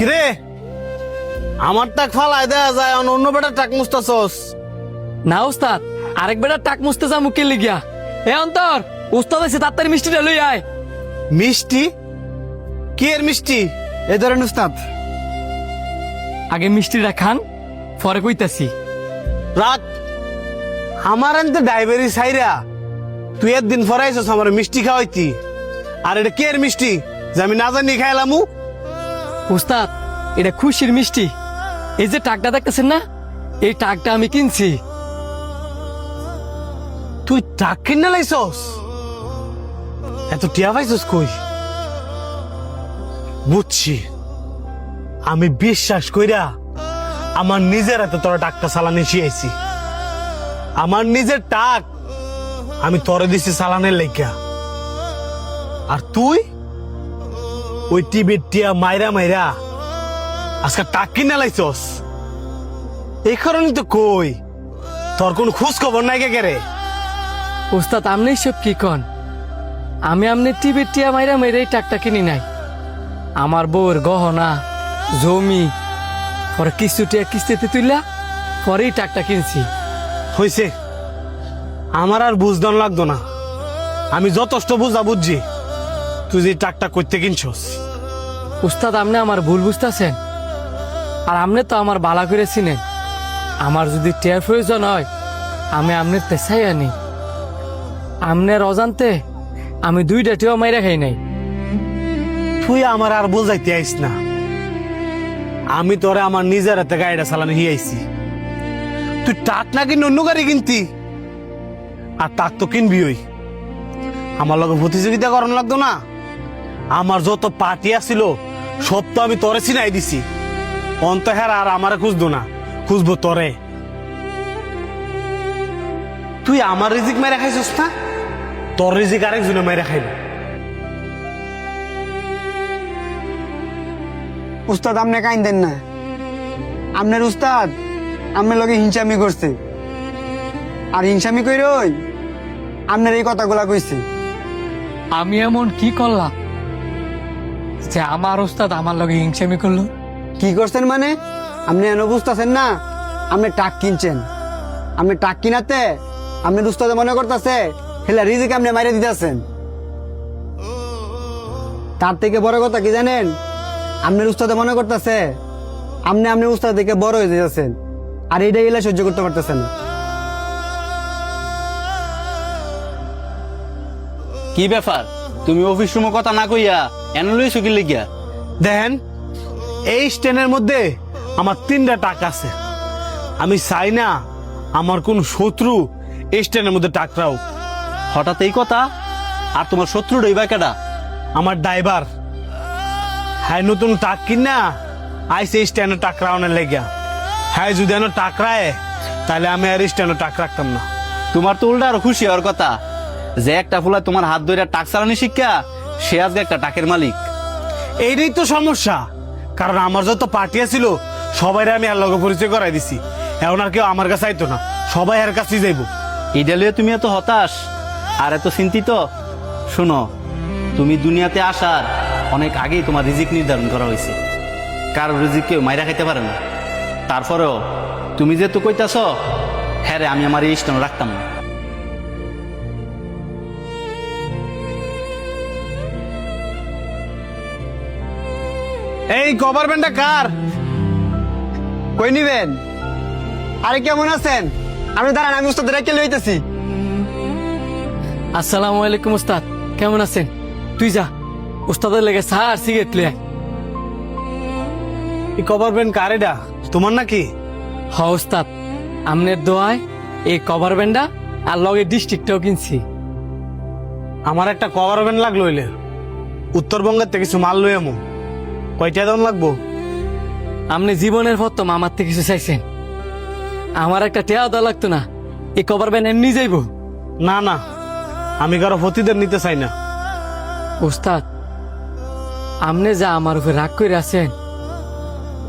কিরে আমার টাক ফালাই দেয়া যায় অন্য বেটার টাক মুস্তাছস। না উস্তাদ, আরেক বেটা টাক মুছতে যা মুখে লিগিয়া। এ অন্তর, উস্তাদ আছে তাড়াতাড়ি মিষ্টিটা লই আয়। মিষ্টি? কি এর মিষ্টি? এই ধরেন উস্তাদ। আগে মিষ্টিটা খান, পরে কইতাছি। রাত আমার আনতে ডাইবেরি সাইরা তুই একদিন ফরাইছস আমার মিষ্টি খাওয়াইতি, আর এটা কে এর মিষ্টি যে আমি না জানি খাইলামু? উস্তাদ, এটা খুশির মিষ্টি। এই যে টাকটা দেখতেছেন না, এই টাকটা আমি কিনছি। তুই টাক কিনে লাইছস? এত টিয়া পাইছস কই? বুঝছি, আমি বিশ্বাস কইরা আমার নিজের এত তোর টাকটা চালানি শিয়াইছি। আমার নিজের টাক আমি তরে দিছি চালানের লাইগা, আর তুই ওই টিভির টিয়া মাইরা মাইরা আজকে টাক কিনে লাইছস। এই কারণে তো কই তোর কোন খোঁজ খবর নাই কে রে? উস্তাদ, আপনি সব কি কন? আমি আমনে টিভির টিয়া মাইরা মাইরা এই টাকটা কিনি নাই। আমার বউর গহনা, জমি, পরে কিছু টিয়া কিস্তিতে তুইলা পরে এই টাকটা কিনছি। হইছে, আমার আর বুঝদান লাগতো না। আমি যথেষ্ট বুঝা বুঝছি তুই যে টাকটা করতে কিনছস। উস্তাদ, আপনি আমার ভুল বুঝতেছেন, আর আপনি তো আমার বালা করে চিনেন। আমার যদি টিয়ার প্রয়োজন হয় আমি আপনার তেসাই আনি। আপনার অজান্তে আমি 2টা টিয়া মাইরা খাই নাই। তুই আমার আর বুঝাইতে আইস না, আমি তোরে আমার নিজের হাতে গাড়িটা চালানো হিয়াইছি। তুই টাক না কিনে অন্য গাড়ি কিনতি, আর টাক তো কিনবি ওই আমার লগে প্রতিযোগিতা করান লাগতো না। আমার যত পার্টি আছিল সব তো আমি তোরে চিনাই দিছি। অন্ত হের আর আমারে খুঁজতো না, খুঁজবো তোরে। তুই আমার রিজিক মেরে খাইছিস না, তোর রিজিক আরেকজনে মেরে খাইল। উস্তাদ আপনি কাইন দেন না। আপনার উস্তাদ আপনার লগে হিংসামি করছে, আর হিংসামি কইরই আপনার এই কথাগুলা কইছে। আমি এমন কি করলাম যে আমার উস্তাদ আমার লগে হিংসামি করলো? কি করছেন মানে? আপনি এনে বুঝতেছেন না, আপনি টাক কিনছেন। আপনি টাক কিনাতে আপনার উস্তাদে মনে করতেছে হেলা রিজিক আপনি মাইরে দিতেছেন। তার থেকে বড় কথা কি জানেন? আপনার উস্তাদে মনে করতেছে আপনি উস্তাদ থেকে বড় হয়ে যাচ্ছেন, আর এইটা এলা সহ্য করতে পারতেছেন না। কি ব্যাপার, তুমি অফিস রুমে কথা না কইয়া এনলই সুকিল লিখিয়া? দেখেন, এই স্ট্যান্ডের মধ্যে আমার 3টা টাক আছে। আমি চাই না আমার কোন শত্রু এই স্ট্যান্ডের মধ্যে টাকরাও। হঠাৎ এই কথা? আর তোমার শত্রু রইবা কেডা? আমার ড্রাইভার, হ্যাঁ নতুন টাক কিনা আইসে এই স্ট্যান্ডে টাকরাওনের লেগা। হ্যাঁ যদি এনে টাকরায় তাহলে আমি আর স্ট্যান্ডে টাক রাখতাম না। তোমার তো উল্টা আরো খুশি হওয়ার কথা যে একটা ফুলা তোমার হাত ধরে টাক চালানি শিক্ষা, সে আজকে একটা টাকের মালিক। এইটাই তো সমস্যা, কারণ আমার যত পার্টি ছিল সবাই আমি আর লগে পরিচয় করাই দিছি। এখন আর কেউ আমার কাছে আইতো না, সবাই এর কাছেই যাইবো। এইটা লিয়ে তুমি এত হতাশ আর এত চিন্তিত? শুনো, তুমি দুনিয়াতে আসার অনেক আগেই তোমার রিজিক নির্ধারণ করা হয়েছে। কারো রিজিক কেউ মাইরা খাইতে পারে না। তারপরেও তুমি যেহেতু কইতাছ, হ্যাঁ রে, আমি আমার এই ইষ্ট রাখতাম না। এই গভর্নমেন্টটা কার? কই নিবেন? আরে কেমন আছেন? আপনি দাঁড়ান, আমি উস্তাদ রেখে লইতেছি। আসসালামু আলাইকুম উস্তাদ, কেমন আছেন? তুই যা, উস্তাদের লেগে চা আর সিগারেট লিয়ে আয়। এই গভর্নমেন্ট কার? এটা তোমার নাকি? হ উস্তাদ, আমনের দোয়ায় এই কভার ব্যান্ডা আর লগে ডিস্ট্রিক্টটাও কিনছি। আমার একটা গভর্নমেন্ট লাগলো হইলে উত্তরবঙ্গের থেকে কিছু মাল লই এমন। কয়টা দাম লাগবো? আপনি জীবনের প্রথম আমার থেকে কিছু চাইছেন, আমার একটা টেয়াও দেওয়া লাগতো না। এই কভার ব্যান্ড এমনি যাইব? না না, আমি কারো প্রতিদের নিতে চাই না। উস্তাদ, আপনি যা আমার উপর রাগ করে আছেন,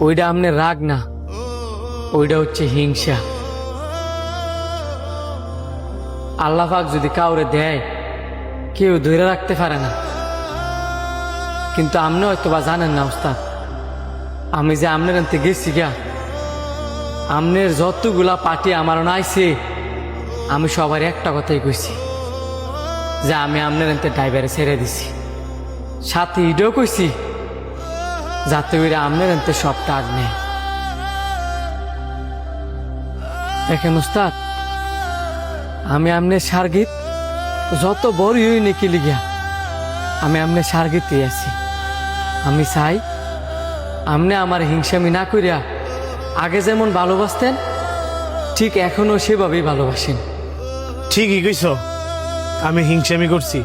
ওইটা আপনার রাগ না, ওইটা হচ্ছে হিংসা। আল্লাহ পাক যদি কাউরে দেয়, কেউ ধরে রাখতে পারে না। কিন্তু আপনি হয়তো বা জানেন না উস্তাদ, আমি যে আমনের আনতে গেছি গা, আমনের যতগুলা পার্টি আমার নাইছে, আমি সবার একটা কথাই কইছি যে আমি আমনের আনতে ড্রাইভারে ছেড়ে দিছি। সাথে এটাও কইছি যাতে ওইরা আমনের আনতে সব টাক নেই। দেখেন উস্তাদ, আমি আমনের সার্গিত যত বড় হই নাকি লিগা, আমি আমনের সার্গিতে আছি। আমি চাই আমনে আমার হিংসামি না করিয়া আগে যেমন ভালোবাসতেন, ঠিক এখনো সেভাবেই ভালোবাসেন। ঠিকই কইছ, আমি হিংসামি করছি।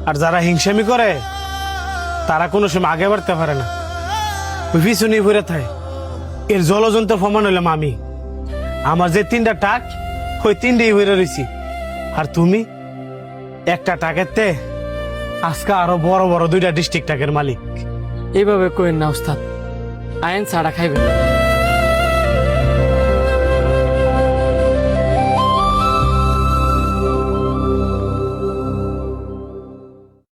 আর যারা হিংসামি করে তারা কোনো সময় আগে বাড়তে পারে না, ওই পিছনেই ঘুরে থাকে। এর জলজন্ত প্রমাণ হইলাম আমি। আমার যে 3টা টাক, ওই 3টেই হয়ে রয়েছি। আর তুমি একটা টাকের আজকে আরো বড় বড় 2টা ডিস্ট্রিক্ট টাকের মালিক। এইভাবে কইন না উস্তাদ, আইন ছাড়া খাইবেন না।